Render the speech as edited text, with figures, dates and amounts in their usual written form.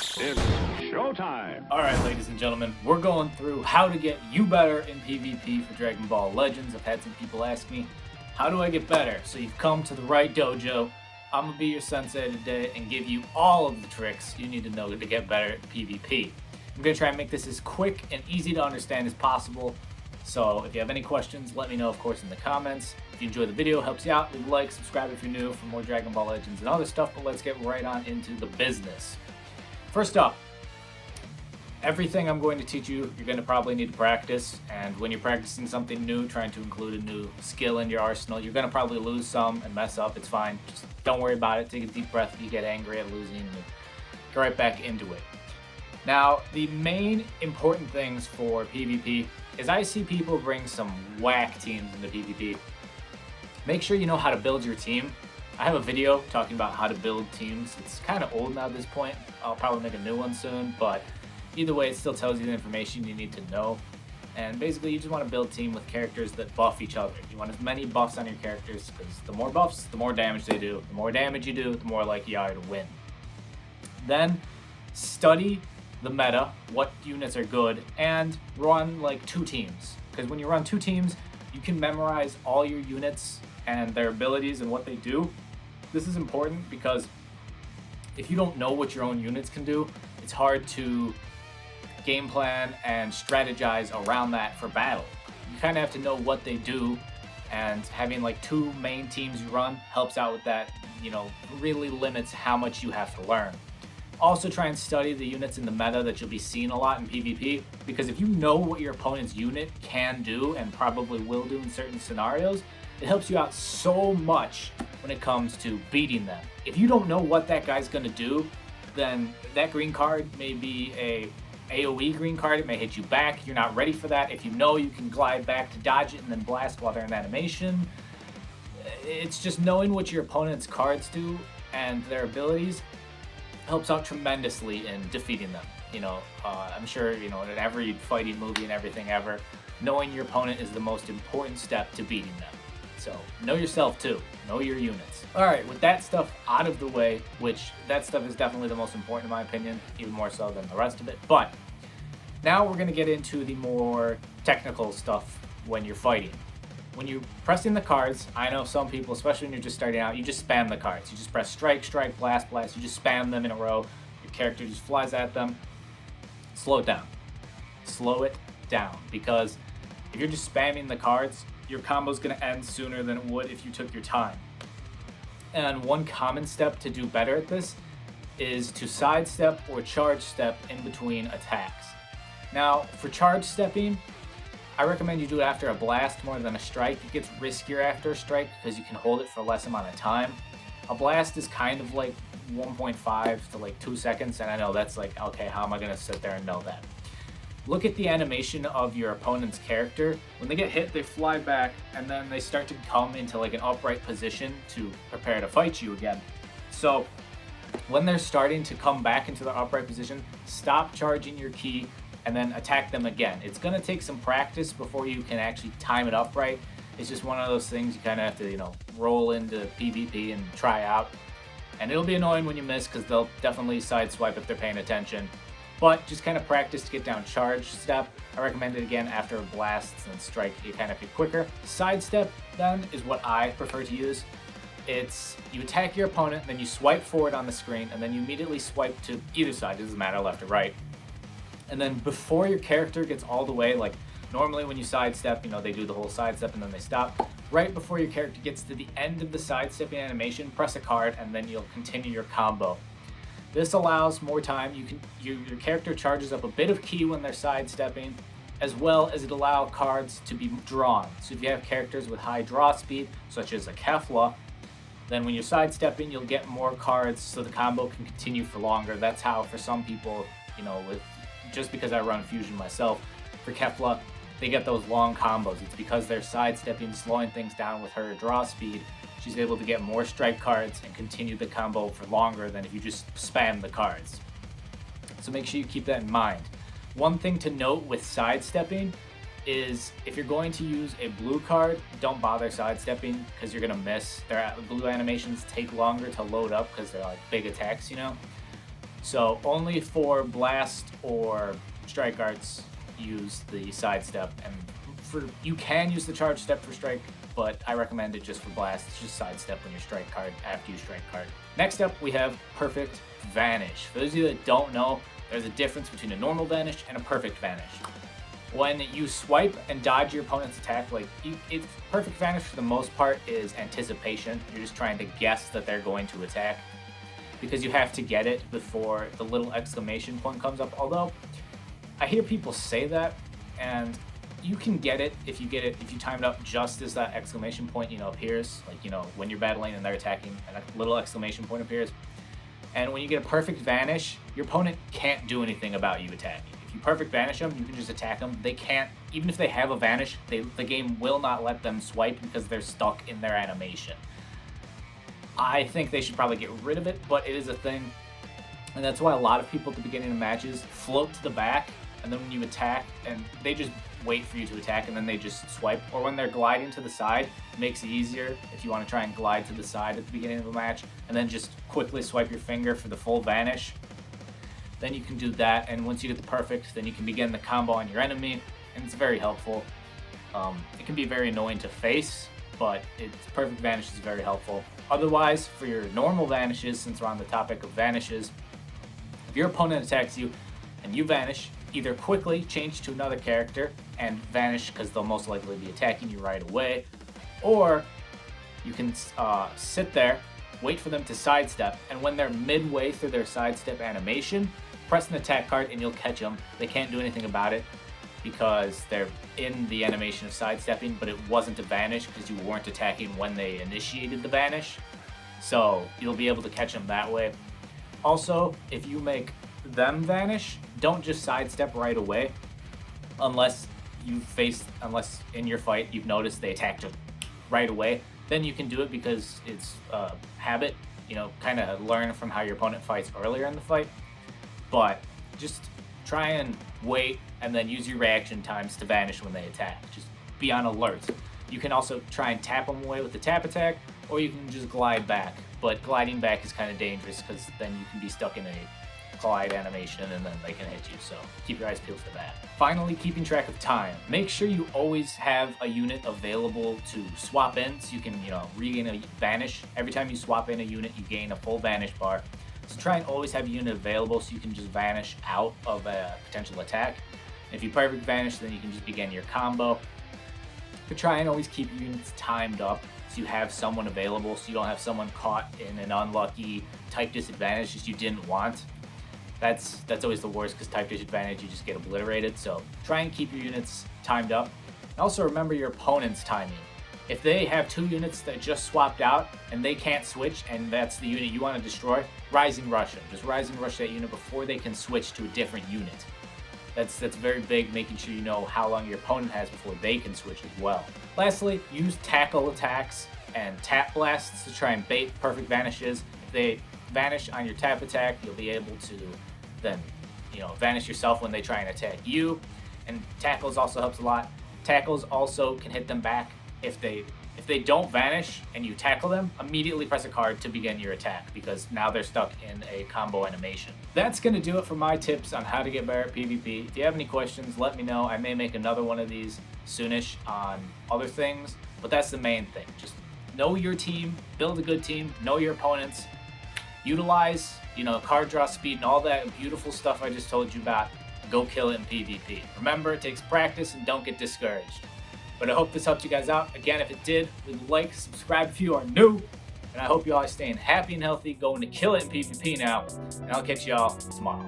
It's showtime! Alright, ladies and gentlemen, we're going through how to get you better in PvP for Dragon Ball Legends. I've had some people ask me, how do I get better? So you've come to the right dojo. I'm going to be your sensei today and give you all of the tricks you need to know to get better at PvP. I'm going to try and make this as quick and easy to understand as possible. So if you have any questions, let me know, of course, in the comments. If you enjoy the video, helps you out, leave a like, subscribe if you're new for more Dragon Ball Legends and other stuff, but let's get right on into the business. First up, everything I'm going to teach you, you're going to probably need to practice, and when you're practicing something new, trying to include a new skill in your arsenal, you're going to probably lose some and mess up. It's fine. Just don't worry about it. Take a deep breath if you get angry at losing and get right back into it. Now, the main important things for PvP is I see people bring some whack teams into PvP. Make sure you know how to build your team. I have a video talking about how to build teams. It's kind of old now at this point. I'll probably make a new one soon, but either way, it still tells you the information you need to know. And basically, you just want to build a team with characters that buff each other. You want as many buffs on your characters, because the more buffs, the more damage they do. The more damage you do, the more likely you are to win. Then, study the meta, what units are good, and run like 2 teams. Because when you run 2 teams, you can memorize all your units and their abilities and what they do. This is important because if you don't know what your own units can do, it's hard to game plan and strategize around that for battle. You kind of have to know what they do, and having like 2 main teams you run helps out with that. Really limits how much you have to learn. Also try and study the units in the meta that you'll be seeing a lot in PvP, because if you know what your opponent's unit can do and probably will do in certain scenarios, it helps you out so much when it comes to beating them. If you don't know what that guy's going to do, then that green card may be a AoE green card. It may hit you back. You're not ready for that. If you know you can glide back to dodge it and then blast while they're in animation. It's just knowing what your opponent's cards do and their abilities helps out tremendously in defeating them. I'm sure, in every fighting movie and everything ever, knowing your opponent is the most important step to beating them. So know yourself too, know your units. All right, with that stuff out of the way, which that stuff is definitely the most important in my opinion, even more so than the rest of it. But now we're gonna get into the more technical stuff when you're fighting. When you're pressing the cards, I know some people, especially when you're just starting out, you just spam the cards. You just press strike, strike, blast, blast. You just spam them in a row. Your character just flies at them. Slow it down. Slow it down, because if you're just spamming the cards, your combo's going to end sooner than it would if you took your time. And one common step to do better at this is to sidestep or charge step in between attacks. Now, for charge stepping, I recommend you do it after a blast more than a strike. It gets riskier after a strike because you can hold it for less amount of time. A blast is kind of like 1.5 to like 2 seconds, and I know that's like, okay, how am I going to sit there and know that? Look at the animation of your opponent's character. When they get hit, they fly back, and then they start to come into like an upright position to prepare to fight you again. So when they're starting to come back into the upright position, stop charging your ki and then attack them again. It's gonna take some practice before you can actually time it up right. It's just one of those things you kind of have to, roll into PvP and try out. And it'll be annoying when you miss, because they'll definitely sideswipe if they're paying attention. But just kind of practice to get down charge step. I recommend it again after blasts and strike. You kind of get quicker. Sidestep then is what I prefer to use. It's you attack your opponent, then you swipe forward on the screen, and then you immediately swipe to either side. It doesn't matter, left or right. And then before your character gets all the way, like normally when you sidestep, they do the whole sidestep and then they stop. Right before your character gets to the end of the sidestepping animation, press a card and then you'll continue your combo. This allows more time. Your character charges up a bit of ki when they're sidestepping, as well as it allows cards to be drawn. So if you have characters with high draw speed, such as a Kefla, then when you're sidestepping, you'll get more cards so the combo can continue for longer. That's how for some people, just because I run Fusion myself, for Kefla, they get those long combos. It's because they're sidestepping, slowing things down with her draw speed. She's able to get more strike cards and continue the combo for longer than if you just spam the cards. So make sure you keep that in mind. One thing to note with sidestepping is if you're going to use a blue card, don't bother sidestepping because you're going to miss. Their blue animations take longer to load up because they're like big attacks, So only for blast or strike arts use the sidestep, and you can use the charge step for strike, but I recommend it just for blast. It's just sidestep when you strike card after you strike card. Next up, we have perfect vanish. For those of you that don't know, there's a difference between a normal vanish and a perfect vanish. When you swipe and dodge your opponent's attack, perfect vanish for the most part is anticipation. You're just trying to guess that they're going to attack, because you have to get it before the little exclamation point comes up. Although I hear people say that, and you can get it if you time it up just as that exclamation point appears, when you're battling and they're attacking and a little exclamation point appears. And when you get a perfect vanish, your opponent can't do anything about you attacking. If you perfect vanish them, you can just attack them. They can't, even if they have a vanish, the game will not let them swipe because they're stuck in their animation. I think they should probably get rid of it, but it is a thing. And that's why a lot of people at the beginning of matches float to the back, and then when you attack, and they just wait for you to attack, and then they just swipe. Or when they're gliding to the side, it makes it easier if you want to try and glide to the side at the beginning of a match, and then just quickly swipe your finger for the full vanish. Then you can do that, and once you get the perfect, then you can begin the combo on your enemy, and it's very helpful. It can be very annoying to face, but perfect vanish is very helpful. Otherwise, for your normal vanishes, since we're on the topic of vanishes, if your opponent attacks you and you vanish, either quickly change to another character and vanish because they'll most likely be attacking you right away, or you can sit there, wait for them to sidestep, and when they're midway through their sidestep animation, press an attack card and you'll catch them. They can't do anything about it because they're in the animation of sidestepping, but it wasn't a vanish because you weren't attacking when they initiated the vanish. So you'll be able to catch them that way. Also, if you make them vanish, don't just sidestep right away unless in your fight you've noticed they attacked you right away. Then you can do it because it's habit, kind of learn from how your opponent fights earlier in the fight. But just try and wait and then use your reaction times to vanish when they attack. Just be on alert. You can also try and tap them away with the tap attack, or you can just glide back. But gliding back is kind of dangerous because then you can be stuck in a glide animation and then they can hit you, so keep your eyes peeled for that. Finally, keeping track of time. Make sure you always have a unit available to swap in, so you can regain a vanish. Every time you swap in a unit, you gain a full vanish bar. So try and always have a unit available so you can just vanish out of a potential attack. If you perfect vanish, then you can just begin your combo. But try and always keep your units timed up so you have someone available, so you don't have someone caught in an unlucky type disadvantage that you didn't want. That's always the worst, because type disadvantage, you just get obliterated. So try and keep your units timed up. And also remember your opponent's timing. If they have two units that just swapped out and they can't switch, and that's the unit you want to destroy, rising rush them. Just rising rush that unit before they can switch to a different unit. That's very big, making sure you know how long your opponent has before they can switch as well. Lastly, use tackle attacks and tap blasts to try and bait perfect vanishes. If they vanish on your tap attack, you'll be able to then vanish yourself when they try and attack you. And tackles also helps a lot. Tackles also can hit them back. If they don't vanish and you tackle them, immediately press a card to begin your attack, because now they're stuck in a combo animation. That's going to do it for my tips on how to get better at PvP. If you have any questions, let me know. I may make another one of these soonish on other things, but that's the main thing. Just know your team, build a good team, know your opponents, utilize card draw speed and all that beautiful stuff I just told you about. Go kill it in PvP. Remember, it takes practice, and don't get discouraged. But I hope this helped you guys out. Again, if it did, leave a like, subscribe if you are new, and I hope you all are staying happy and healthy, going to kill it in PvP now, and I'll catch y'all tomorrow.